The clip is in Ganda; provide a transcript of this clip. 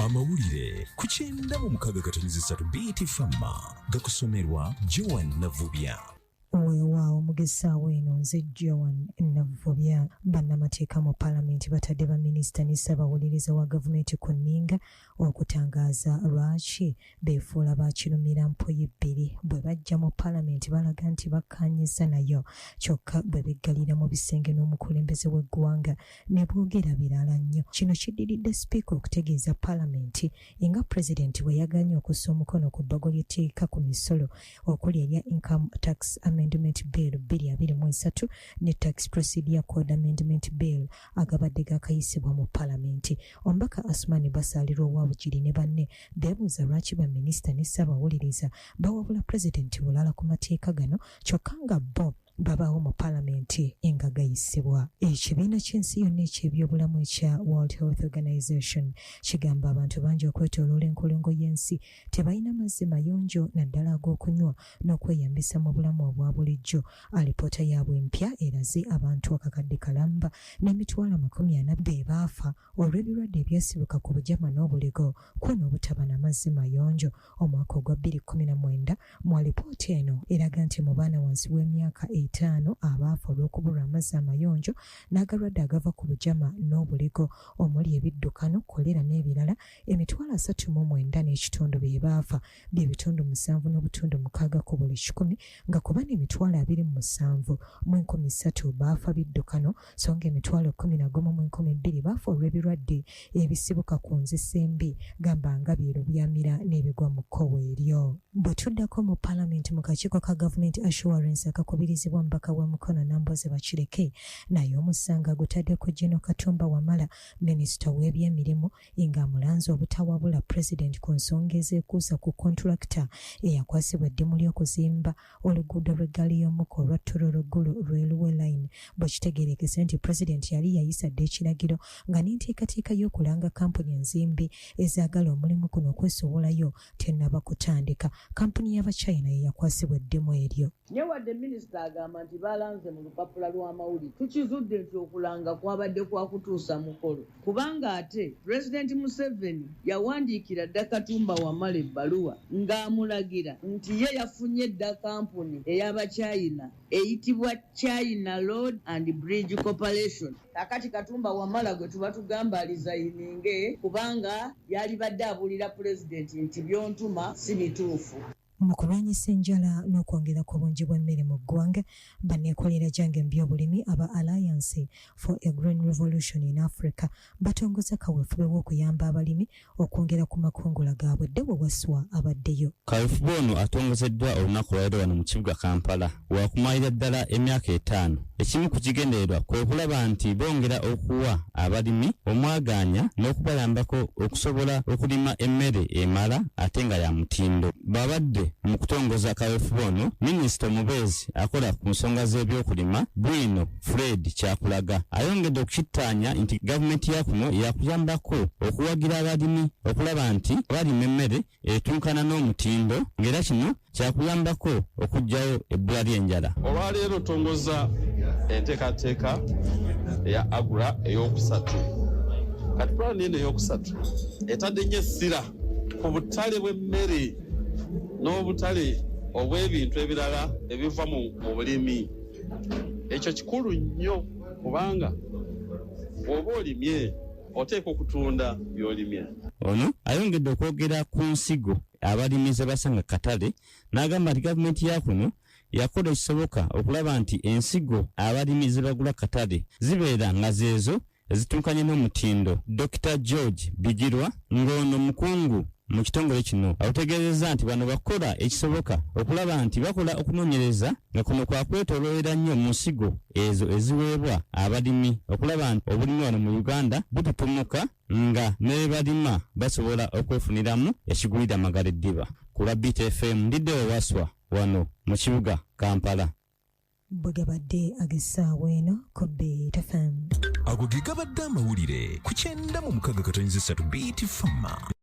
AMAWULIRE ku 9:3 BT Fama gakusomerwa Joan Navubya. Weewaawo mugesa weno nze Joan Navubya. Bannamateeka mu Paalamenti batadde baminisita ne Ssaabawuliriza wa gavumenti ku nninga okutangaaza lwaki beefuula baakirumira mpoyi bbiri bwe bajja mu Paalamenti balaga nti bakkaanyiza nayo kyokka bwe beggalira mu bisenge n'omukulembeze w'eggwanga ne boogera birala nnyo. Kino kiddiridde sipiika okutegeeza Paalamenti nga pulezidenti bwe yagaanye okussa omukono ku bbago ly'etteeka ku misolo okuli erya Income Tax Amendment Bill 2023 ne Tax Procedure Code Amendment Bill agabadde gakayisibwa mu Paalamenti. Omubaka Asmani Basalirwa Owabugiri ne banne beebuuza lwaki baminisita ne Ssaabawuliriza bawabula pulezidenti bulala ku mateeka gano kyokka nga bo babawo mu Paalamenti nga gayisibwa. Ekibiina ky'ensi yonna eky'ebyobulamu ekya World Health Organization kigamba abantu bangi okwetooloola enkolongo y'ensi tebalina mazzi mayonjo naddala ag'okunywa n'okweyambisa mu bulamu obwa bulijjo. Alipoota yaabwe empya eraze abantu akakadde kalamba n'emitwalo 40 be baafa olw'ebirwadde ebyasibuka ku bujama n'obuligo kw'ono obutaba na mazzi mayonjo. Omwaka ogwa 2019 mu alipoota eno eraga nti mu baana wansi w'emyaka 5 abaafa olw'okubulwa amazzi amayonjo n'agalwadde agava ku bujama n'obuligo omuli ebiddukano, kolera n'ebirala, emitwalo 39 n'ekitundu be baafa, by'ebitundu 7.6 ku buli 100, nga ku bano emitwalo 27 mu 13 baafa biddukano, so nga emitwalo 11 mu 12 baafa olw'ebirwadde ebisibuka ku nzisa embi, gamba nga byerubyamira n'ebigwa mu kkowe eryo. Bwe tuddako mu Paalamenti mu kakiiko ka Government Assurance akakubirizibwa mbaka wa Mukono Nambooze Bakireke, naye omusanga gutaddeko General Katumba Wamala, minisita w'ebyemirimu, nga amulanze obutawabula pulezidenti ku nsonga ezeekuusa ku kontulakita eyakwasibwa eddimu ly'okuzimba oluguudo lw'eggaali y'omukka olwa Tororo-Gulu Railway Line. Bwe kitegeerekese nti pulezidenti yali yayisadde ekiragiro nga n'enteekateeka y'okulanga kampuni enzimbi ezaagala omulimu guno okwesobolayo tennaba kutandika. Kampuni y'Abachina ye yakwasibwa eddimu eryo. Nyewadde minisita agamba nti balanze mu lupapula lw'amawulire tukizudde nti okulanga kwabadde kwa kutuusa mukolo, kubanga ate Pulezidenti Museveni yawandiikira dda Katumba Wamala ebbaluwa ng'amulagira nti ye yafunye dda kampuni ey'Abachina eyitibwa China Road and Bridge Corporation. Kakati Katumba Wamala gwe tuba tugamba alizayininge kubanga yali badde abuulira pulezidenti nti byontuma si bituufu. Mu kulwanyisa enjala n'okwongera ku bungi bw'emmere mu ggwanga, banneekolera gyange mu byobulimi aba Alliance for a Green Revolution in Africa batongoza kaweefube w'okuyamba abalimi okwongera ku makungula gaabwe dde bwe waswa abaddeyo. Kaweefube ono atongozeddwa olunaku lwaleero wano mu kibuga Kampala wakumalira ddala emyaka 5. Ekimu ku kigendererwa kwe kulaba nti bongera okuwa abalimi omwagaanya n'okubayambako okusobola okulima emmere emala ate nga ya mutindo. Babadde mu kutongoza kaweefube ono, minisita omubeezi akola ku nsonga z'ebyokulima Bwino Fred Kyakulaga ayongedde okukittaanya nti gavumenti ya kuno yakuyambako okuwagira abalimi okulaba nti balima emmere etunkana n'omutindo, ng'era kino kyakuyambako okuggyayo ebbula ly'enjala. Olwaleero tongoza enteekateeka eya Agura ey'okusatu. Kati pulaani eno ey'okusatu etadde nnyo essira ku butale bw'emmere n'obutale obw'ebintu ebirala ebiva mu bulimi. Ekyo kikulu nnyo kubanga bw'oba olimye oteeka okutunda by'olimye. Ono ayongedde okwogera ku nsigo abalimi ze basanga katale n'agamba nti gavumenti ya kuno yakola ekisoboka okulaba nti ensigo abalimi ze bagula katale zibeera nga zeezo ezitunkanye n'omutindo. Dr. George Bigirwa ng'ono mukungu mu kitongole kino ategeezezza nti bano bakola ekisoboka okulaba nti bakola okunoonyereza nga kuno kwa kwetooloolera nnyo mu nsigo ezo eziweebwa abalimi okulaba nti obulimi wano mu Uganda bututumuka nga ne balima basobola okwefuniramu ekigulira amagala eddiba. Ku lwa BTFM ndiddewo waswa wano mu kibuga Kampala. Bwe gabadde ag'essaawa eno ku BTFM. Ago ge gabadde amawulire ku 9:3 BT Fama.